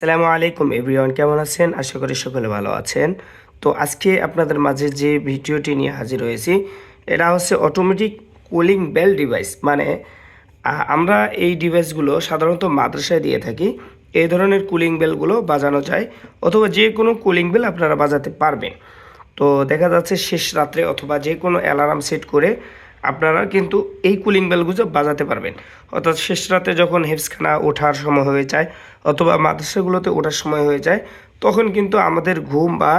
আসসালামু আলাইকুম এভরিওয়ান, কেমন আছেন? আশা করি সকলে ভালো আছেন। তো আজকে আপনাদের মাঝে যে ভিডিওটি নিয়ে হাজির হয়েছি, এটা হচ্ছে অটোমেটিক কুলিং বেল ডিভাইস। মানে আমরা এই ডিভাইসগুলো সাধারণত মাদ্রাসায় দিয়ে থাকি। এই ধরনের কুলিং বেলগুলো বাজানো যায়, অথবা যে কোনো কুলিং বেল আপনারা বাজাতে পারবেন। তো দেখা যাচ্ছে শেষ রাত্রে অথবা যে কোনো অ্যালার্ম সেট করে আপনারা কিন্তু এই কুলিং বেলগুলো বাজাতে পারবেন। অর্থাৎ শেষ রাতে যখন হেফজখানা ওঠার সময় হয়ে যায় অথবা মাদ্রাসাগুলোতে ওঠার সময় হয়ে যায়, তখন কিন্তু আমাদের ঘুম বা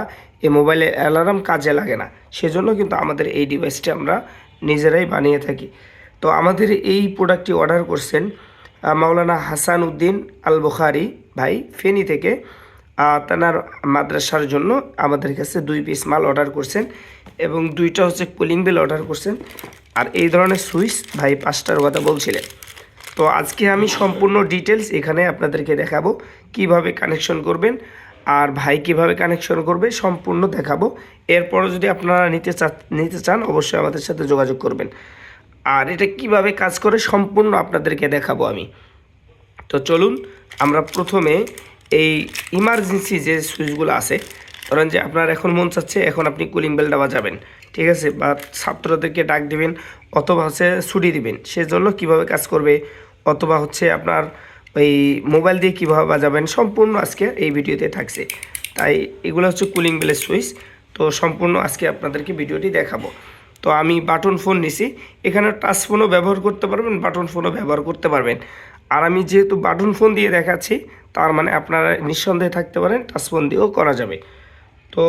এই মোবাইলের অ্যালার্ম কাজে লাগে না। সেজন্য কিন্তু আমাদের এই ডিভাইসটি আমরা নিজেরাই বানিয়ে থাকি। তো আমাদের এই প্রোডাক্টটি অর্ডার করছেন মাওলানা হাসান উদ্দিন আল বুখারি ভাই, ফেনী থেকে। তার মাদ্রাসার জন্য আমাদের কাছে 2 পিস মাল অর্ডার করছেন এবং 2টা হচ্ছে কুলিং বেল অর্ডার করছেন। আর এই ধরনের সুইচ ভাই 5টার কথা বলছিলেন। তো আজকে আমি সম্পূর্ণ ডিটেলস এখানে আপনাদেরকে দেখাবো, কিভাবে কানেকশন করবেন আর ভাই কিভাবে কানেকশন করবে সম্পূর্ণ দেখাবো। এরপরও যদি আপনারা নিতে চান অবশ্যই আমাদের সাথে যোগাযোগ করবেন। আর এটা কিভাবে কাজ করে সম্পূর্ণ আপনাদেরকে দেখাবো আমি। তো চলুন আমরা প্রথমে এই ইমার্জেন্সি যে সুইচগুলো আছে, ধরেন যে আপনার এখন মন চাচ্ছে এখন আপনি কুলিং বেলটা বাজাবেন, ঠিক আছে, বা ছাত্রদেরকে ডাক দিবেন অথবা হচ্ছে ছুটি দিবেন, সেজন্য কিভাবে কাজ করবে, অথবা হচ্ছে আপনার ওই মোবাইল দিয়ে কীভাবে বাজাবেন সম্পূর্ণ আজকে এই ভিডিওতে থাকছে। তাই এগুলো হচ্ছে কুলিং বেলের সুইচ। তো সম্পূর্ণ আজকে আপনাদেরকে ভিডিওটি দেখাবো। তো আমি বাটন ফোন নিছি, এখানে টাচ ফোনও ব্যবহার করতে পারবেন, বাটন ফোনও ব্যবহার করতে পারবেন। আর আমি যেহেতু বাটন ফোন দিয়ে দেখাচ্ছি, তার মানে আপনারা নিঃসন্দেহে থাকতে পারেন টাচ ফোন দিয়েও করা যাবে। তো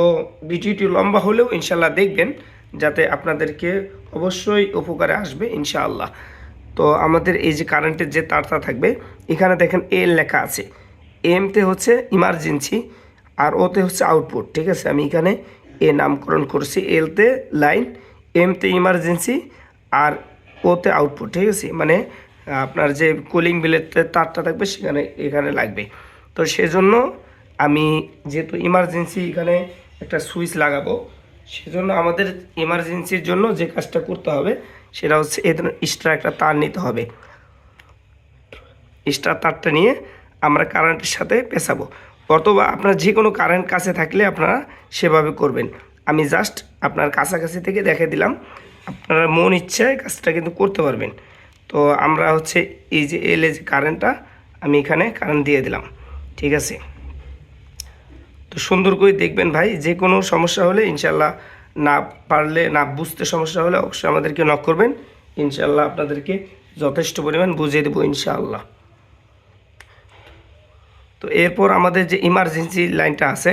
ভিডিওটি লম্বা হলেও ইনশাল্লাহ দেখবেন, যাতে আপনাদেরকে অবশ্যই উপকারে আসবে ইনশাআল্লাহ। তো আমাদের এই যে কারেন্টের যে তারটা থাকবে, এখানে দেখেন এল লেখা আছে। এমতে হচ্ছে ইমার্জেন্সি আর ওতে হচ্ছে আউটপুট, ঠিক আছে। আমি এখানে এ নামকরণ করছি, এলতে লাইন, এমতে ইমার্জেন্সি আর ওতে আউটপুট, ঠিক আছে। মানে আপনার যে কুলিং বিলের তারটা থাকবে সেখানে এখানে লাগবে। তো সেজন্য আমি যেহেতু ইমার্জেন্সি এখানে একটা সুইচ লাগাবো, সেজন্য আমাদের ইমার্জেন্সির জন্য যে কাজটা করতে হবে সেটা হচ্ছে এই ধরনের এক্সট্রা একটা তার নিতে হবে। এক্সট্রা তারটা নিয়ে আমরা কারেন্টের সাথে পেঁচাবো, অথবা আপনার যে কোনো কারেন্ট কাছে থাকলে আপনারা সেভাবে করবেন। আমি জাস্ট আপনার কাছাকাছি থেকে দেখে দিলাম, আপনারা মন ইচ্ছায় কাজটা কিন্তু করতে পারবেন। তো আমরা হচ্ছে এই যে এলে যে কারেন্টটা, আমি এখানে কারেন্ট দিয়ে দিলাম, ঠিক আছে। তো সুন্দর করে দেখবেন ভাই, যে কোনো সমস্যা হলে ইনশাল্লাহ, না পারলে না বুঝতে সমস্যা হলে অবশ্যই আমাদেরকে নক করবেন, ইনশাল্লাহ আপনাদেরকে যথেষ্ট পরিমাণ বুঝিয়ে দেবো ইনশাআল্লাহ। তো এরপর আমাদের যে ইমার্জেন্সি লাইনটা আছে,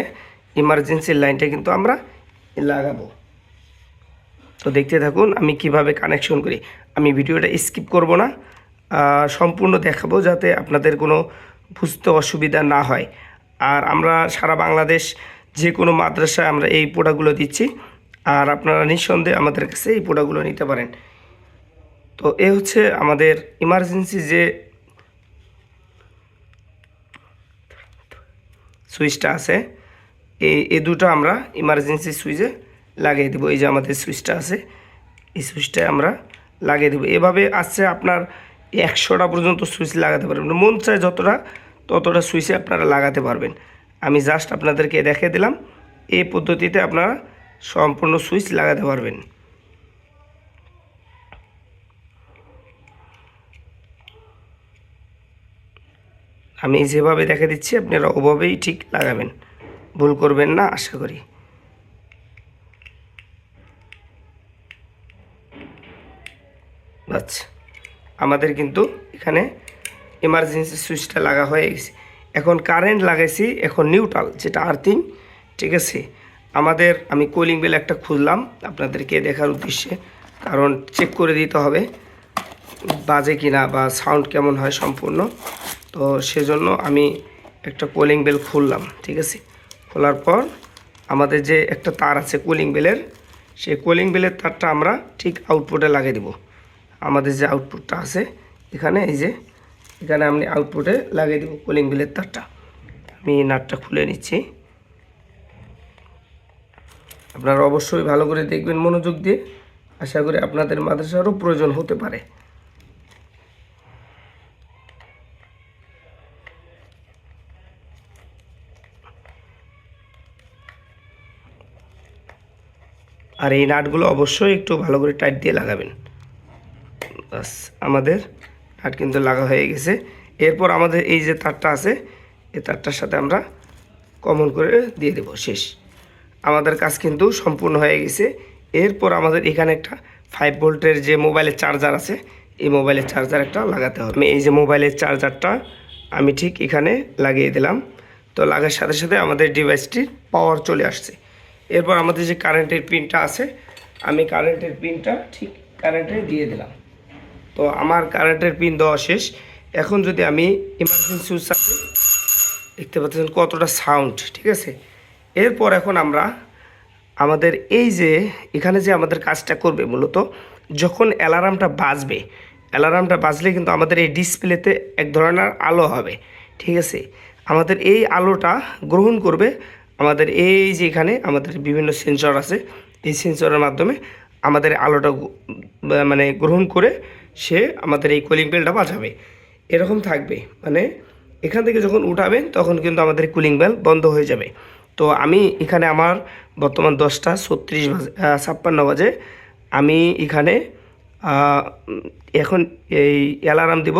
ইমার্জেন্সি লাইনটা কিন্তু আমরা লাগাবো। তো দেখতে থাকুন আমি কিভাবে কানেকশন করি। আমি ভিডিওটা স্কিপ করব না, সম্পূর্ণ দেখাবো, যাতে আপনাদের কোনো বুঝতে অসুবিধা না হয়। আর আমরা সারা বাংলাদেশ যে কোনো মাদ্রাসায় আমরা এই প্রোডাক্টগুলো দিচ্ছি, আর আপনারা নিঃসন্দেহে আমাদের কাছে এই প্রোডাক্টগুলো নিতে পারেন। তো এ হচ্ছে আমাদের ইমার্জেন্সি যে সুইচটা আছে, এই দুটো আমরা ইমার্জেন্সি সুইচে লাগিয়ে দেবো। এই যে আমাদের সুইচটা আছে, এই সুইচটা আমরা লাগিয়ে দেবো। এভাবে আসছে আপনার 100টা পর্যন্ত সুইচ লাগাতে পারবেন, মন চায় যতটা ততটা সুইচে আপনারা লাগাতে পারবেন। আমি জাস্ট আপনাদেরকে দেখিয়ে দিলাম, এই পদ্ধতিতে আপনারা সম্পূর্ণ সুইচ লাগাতে পারবেন। আমি যেভাবে দেখে দিচ্ছি আপনারা ওভাবেই ঠিক লাগাবেন, ভুল করবেন না আশা করি। আচ্ছা, আমাদের কিন্তু এখানে ইমার্জেন্সি সুইচটা লাগা হয়ে গেছে। এখন কারেন্ট লাগাইছি, এখন নিউট্রাল যেটা আর্থিং, ঠিক আছে। আমি কুলিং বেল একটা খুললাম আপনাদেরকে দেখার উদ্দেশ্যে, কারণ চেক করে দিতে হবে বাজে কিনা বা সাউন্ড কেমন হয় সম্পূর্ণ। তো সেজন্য আমি একটা কুলিং বেল খুললাম, ঠিক আছে। খোলার পর আমাদের যে একটা তার আছে কুলিং বেলের, সেই কুলিং বেলের তারটা আমরা ঠিক আউটপুটে লাগিয়ে দেব। আমাদের যে আউটপুটটা আছে এখানে, এই যে এখানে আমি আউটপুটে লাগিয়ে দেব কুলিং বেলের তারটা। আমি নাটটা খুলে নিচ্ছি, আপনারা অবশ্যই ভালো করে দেখবেন মনোযোগ দিয়ে, আশা করি আপনাদের মাদ্রাসারও প্রয়োজন হতে পারে। আর এই নাটগুলো অবশ্যই একটু ভালো করে টাইট দিয়ে লাগাবেন। বাস আমাদের নাট কিন্তু লাগা হয়ে গেছে। এরপর আমাদের এই যে তারটা আছে, এই তারটার সাথে আমরা কমন করে দিয়ে দেব। শেষ, আমাদের কাজ কিন্তু সম্পূর্ণ হয়ে গেছে। এরপর আমাদের এখানে একটা 5 ভোল্টের যে মোবাইলের চার্জার আছে, এই মোবাইলের চার্জার একটা লাগাতে হবে। আমি এই যে মোবাইলের চার্জারটা আমি ঠিক এখানে লাগিয়ে দিলাম। তো লাগার সাথে সাথে আমাদের ডিভাইসটির পাওয়ার চলে আসছে। এরপর আমাদের যে কারেন্টের পিনটা আছে, আমি কারেন্টের পিনটা ঠিক কারেন্টে দিয়ে দিলাম। তো আমার কারেন্টের পিন দেওয়া শেষ। এখন যদি আমি ইমার্জেন্সি সুইচ চাপি, দেখতে পাচ্ছেন কতটা সাউন্ড, ঠিক আছে। এরপর এখন আমরা আমাদের এই যে এখানে যে আমাদের কাজটা করবে, মূলত যখন অ্যালার্মটা বাজবে, অ্যালার্মটা বাজলে কিন্তু আমাদের এই ডিসপ্লেতে এক ধরনের আলো হবে, ঠিক আছে। আমাদের এই আলোটা গ্রহণ করবে আমাদের এই যে এখানে আমাদের বিভিন্ন সেন্সর আছে, এই সেন্সরের মাধ্যমে আমাদের আলোটা মানে গ্রহণ করে সে আমাদের এই কলিং বেলটা বাজাবে। এরকম থাকবে, মানে এখান থেকে যখন উঠাবেন তখন কিন্তু আমাদের কুলিং বেল বন্ধ হয়ে যাবে। তো আমি এখানে আমার বর্তমান 10:36 বাজে, 56 বাজে। আমি এখানে এখন এই অ্যালার্ম দিব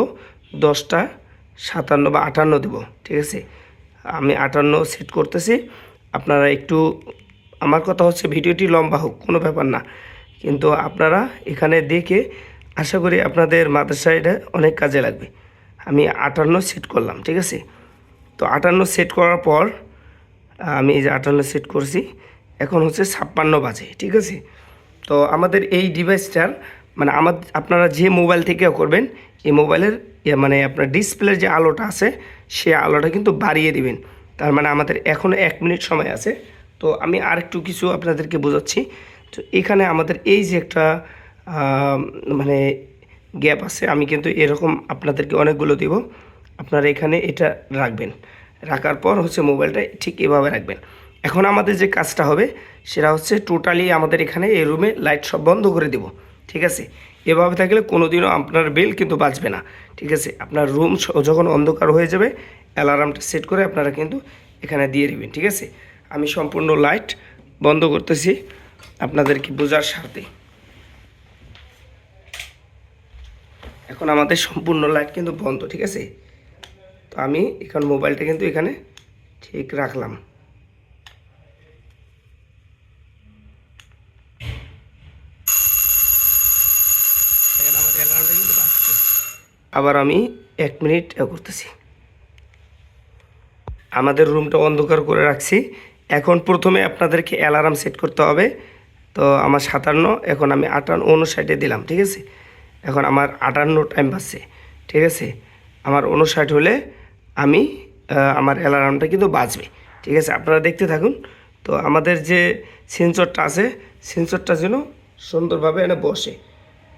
10:57 বা 58 দেব, ঠিক আছে। আমি 58 সেট করতেছি। আপনারা একটু, আমার কথা হচ্ছে ভিডিওটি লম্বা হোক কোনো ব্যাপার না, কিন্তু আপনারা এখানে দেখে আশা করি আপনাদের মাদ্রাসায় এটা অনেক কাজে লাগবে। আমি 58 সেট করলাম, ঠিক আছে। তো 58 সেট করার পর আমি এই যে 58 সেট করছি, এখন হচ্ছে 56 বাজে, ঠিক আছে। তো আমাদের এই ডিভাইসটার মানে আপনারা যে মোবাইল থেকে করবেন, এই মোবাইলের মানে আপনার ডিসপ্লের যে আলোটা আছে, সে আলোটা কিন্তু বাড়িয়ে দিবেন। তার মানে আমাদের এখনও 1 মিনিট সময় আছে। তো আমি আরেকটু কিছু আপনাদেরকে বোঝাচ্ছি। তো এখানে আমাদের এই যে একটা মানে গ্যাপ আছে, আমি কিন্তু এরকম আপনাদেরকে অনেকগুলো দিব। আপনারা এখানে এটা রাখবেন, রাখার পর হচ্ছে মোবাইলটা ঠিক এভাবে রাখবেন। এখন আমাদের যে কাজটা হবে সেটা হচ্ছে টোটালি আমাদের এখানে এই রুমে লাইট সব বন্ধ করে দেব, ঠিক আছে। এভাবে থাকলে কোনোদিনও আপনার বেল কিন্তু বাজবে না, ঠিক আছে। আপনার রুম যখন অন্ধকার হয়ে যাবে, অ্যালার্মটা সেট করে আপনারা কিন্তু এখানে দিয়ে দেবেন, ঠিক আছে। আমি সম্পূর্ণ লাইট বন্ধ করতেছি আপনাদেরকে বোঝার স্বার্থে। এখন আমাদের সম্পূর্ণ লাইট কিন্তু বন্ধ, ঠিক আছে। তো আমি এখন মোবাইলটা কিন্তু এখানে ঠিক রাখলাম। আমার অ্যালার্মটা কিন্তু বাজছে। আবার আমি 1 মিনিট করতেছি। আমাদের রুমটা অন্ধকার করে রাখছি। এখন প্রথমে আপনাদেরকে অ্যালার্ম সেট করতে হবে। তো আমার 57, এখন আমি 58 দিলাম, ঠিক আছে। এখন আমার 58 টাইম বাজছে, ঠিক আছে। আমার 59 হলে আমি আমার অ্যালার্মটা কিন্তু বাজবে, ঠিক আছে। আপনারা দেখতে থাকুন। তো আমাদের যে সেন্সরটা আছে, সেন্সরটা যেন সুন্দরভাবে এনে বসে,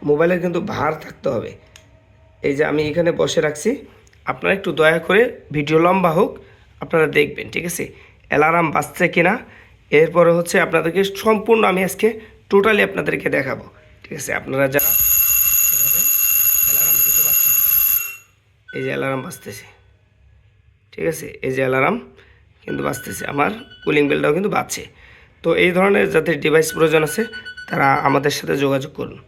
মোবাইলের কিন্তু ভার থাকতে হবে। এই যে আমি এখানে বসে রাখছি, আপনারা একটু দয়া করে ভিডিও লম্বা হোক, আপনারা দেখবেন, ঠিক আছে, অ্যালার্ম বাজছে কিনা। এরপরে হচ্ছে আপনাদেরকে সম্পূর্ণ আমি আজকে টোটালি আপনাদেরকে দেখাবো, ঠিক আছে। আপনারা যারা অ্যালার্ম কিন্তু বাজছে, এই যে অ্যালার্ম বাজতেছে, ঠিক আছে, এই যে অ্যালার্ম কিন্তু বাজতেছে, আমার কুলিং বেলটাও কিন্তু বাজছে। তো এই ধরনের যাদের ডিভাইস প্রয়োজন আছে তারা আমাদের সাথে যোগাযোগ করুন।